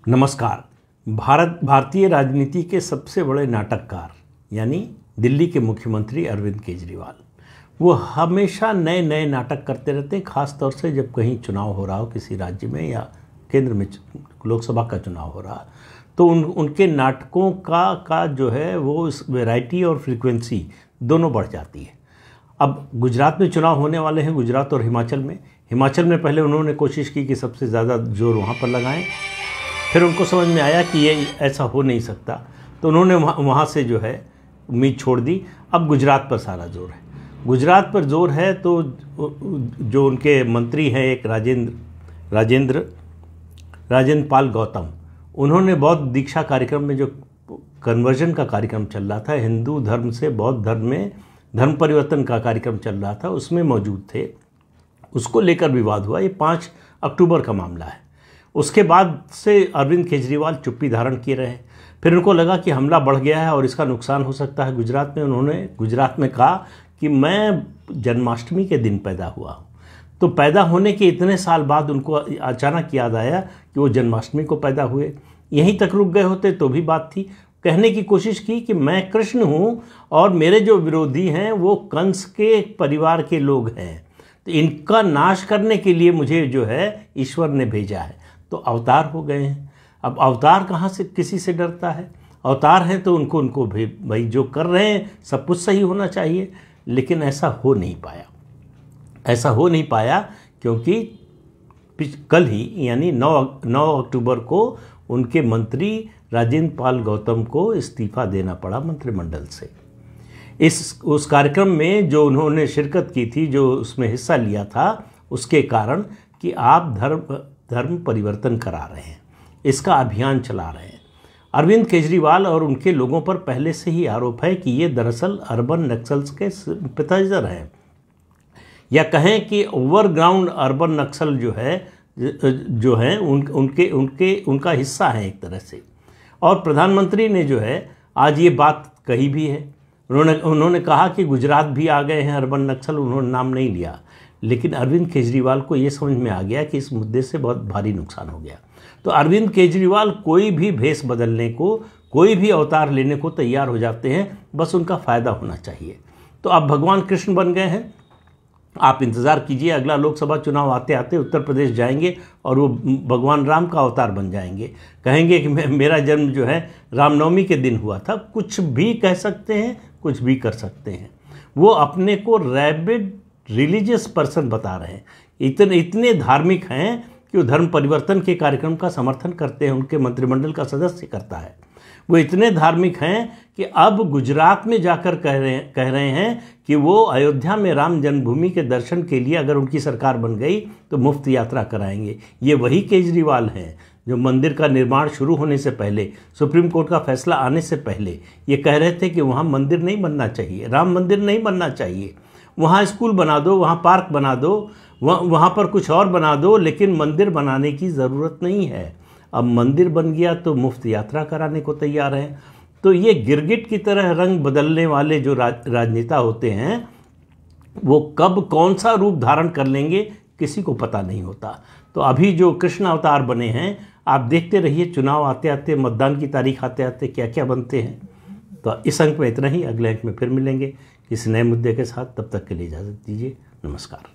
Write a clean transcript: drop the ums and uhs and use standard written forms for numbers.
नमस्कार। भारतीय राजनीति के सबसे बड़े नाटककार यानी दिल्ली के मुख्यमंत्री अरविंद केजरीवाल, वो हमेशा नए नए नाटक करते रहते हैं। ख़ास तौर से जब कहीं चुनाव हो रहा हो किसी राज्य में या केंद्र में लोकसभा का चुनाव हो रहा, तो उनके नाटकों का जो है वो वैरायटी और फ्रीक्वेंसी दोनों बढ़ जाती है। अब गुजरात में चुनाव होने वाले हैं, गुजरात और हिमाचल में पहले उन्होंने कोशिश की कि सबसे ज़्यादा जोर वहाँ पर लगाएं। फिर उनको समझ में आया कि ये ऐसा हो नहीं सकता, तो उन्होंने वहाँ से जो है उम्मीद छोड़ दी। अब गुजरात पर सारा जोर है। गुजरात पर जोर है तो जो उनके मंत्री हैं एक राजेंद्र पाल गौतम, उन्होंने बौद्ध दीक्षा कार्यक्रम में जो कन्वर्जन का कार्यक्रम चल रहा था, हिंदू धर्म से बौद्ध धर्म में धर्म परिवर्तन का कार्यक्रम चल रहा था, उसमें मौजूद थे। उसको लेकर विवाद हुआ। ये 5 अक्टूबर का मामला है। उसके बाद से अरविंद केजरीवाल चुप्पी धारण किए रहे। फिर उनको लगा कि हमला बढ़ गया है और इसका नुकसान हो सकता है गुजरात में। उन्होंने गुजरात में कहा कि मैं जन्माष्टमी के दिन पैदा हुआ हूँ। तो पैदा होने के इतने साल बाद उनको अचानक याद आया कि वो जन्माष्टमी को पैदा हुए। यहीं तक रुक गए होते तो भी बात थी। कहने की कोशिश की कि मैं कृष्ण हूँ और मेरे जो विरोधी हैं वो कंस के परिवार के लोग हैं, तो इनका नाश करने के लिए मुझे जो है ईश्वर ने भेजा है। तो अवतार हो गए हैं। अब अवतार कहाँ से किसी से डरता है? अवतार हैं तो उनको भाई जो कर रहे हैं सब कुछ सही होना चाहिए। लेकिन ऐसा हो नहीं पाया क्योंकि कल ही यानी 9 अक्टूबर को उनके मंत्री राजेंद्र पाल गौतम को इस्तीफा देना पड़ा मंत्रिमंडल से। उस कार्यक्रम में जो उन्होंने शिरकत की थी, जो उसमें हिस्सा लिया था, उसके कारण कि आप धर्म परिवर्तन करा रहे हैं, इसका अभियान चला रहे हैं। अरविंद केजरीवाल और उनके लोगों पर पहले से ही आरोप है कि ये दरअसल अर्बन नक्सल्स के सिंपैथाइजर हैं, या कहें कि ओवरग्राउंड अर्बन नक्सल जो है उनका हिस्सा है एक तरह से। और प्रधानमंत्री ने जो है आज ये बात कही भी है। उन्होंने कहा कि गुजरात भी आ गए हैं अर्बन नक्सल, उन्होंने नाम नहीं लिया। लेकिन अरविंद केजरीवाल को ये समझ में आ गया कि इस मुद्दे से बहुत भारी नुकसान हो गया। तो अरविंद केजरीवाल कोई भी भेष बदलने को, कोई भी अवतार लेने को तैयार हो जाते हैं, बस उनका फ़ायदा होना चाहिए। तो अब भगवान कृष्ण बन गए हैं। आप इंतज़ार कीजिए, अगला लोकसभा चुनाव आते आते उत्तर प्रदेश जाएंगे और वो भगवान राम का अवतार बन जाएंगे। कहेंगे कि मेरा जन्म जो है रामनवमी के दिन हुआ था। कुछ भी कह सकते हैं, कुछ भी कर सकते हैं। वो अपने को रैबिड रिलीजियस पर्सन बता रहे हैं। इतने धार्मिक हैं कि वो धर्म परिवर्तन के कार्यक्रम का समर्थन करते हैं, उनके मंत्रिमंडल का सदस्य करता है। वो इतने धार्मिक हैं कि अब गुजरात में जाकर कह रहे हैं कि वो अयोध्या में राम जन्मभूमि के दर्शन के लिए अगर उनकी सरकार बन गई तो मुफ्त यात्रा कराएंगे। ये वही केजरीवाल हैं जो मंदिर का निर्माण शुरू होने से पहले, सुप्रीम कोर्ट का फैसला आने से पहले ये कह रहे थे कि वहाँ मंदिर नहीं बनना चाहिए, राम मंदिर नहीं बनना चाहिए, वहाँ स्कूल बना दो, वहाँ पार्क बना दो, वहाँ पर कुछ और बना दो, लेकिन मंदिर बनाने की ज़रूरत नहीं है। अब मंदिर बन गया तो मुफ्त यात्रा कराने को तैयार हैं। तो ये गिरगिट की तरह रंग बदलने वाले जो राजनेता होते हैं, वो कब कौन सा रूप धारण कर लेंगे किसी को पता नहीं होता। तो अभी जो कृष्ण अवतार बने हैं, आप देखते रहिए, चुनाव आते आते, मतदान की तारीख आते आते क्या क्या बनते हैं। तो इस अंक में इतना ही। अगले अंक में फिर मिलेंगे किसी नए मुद्दे के साथ। तब तक के लिए इजाज़त दीजिए। नमस्कार।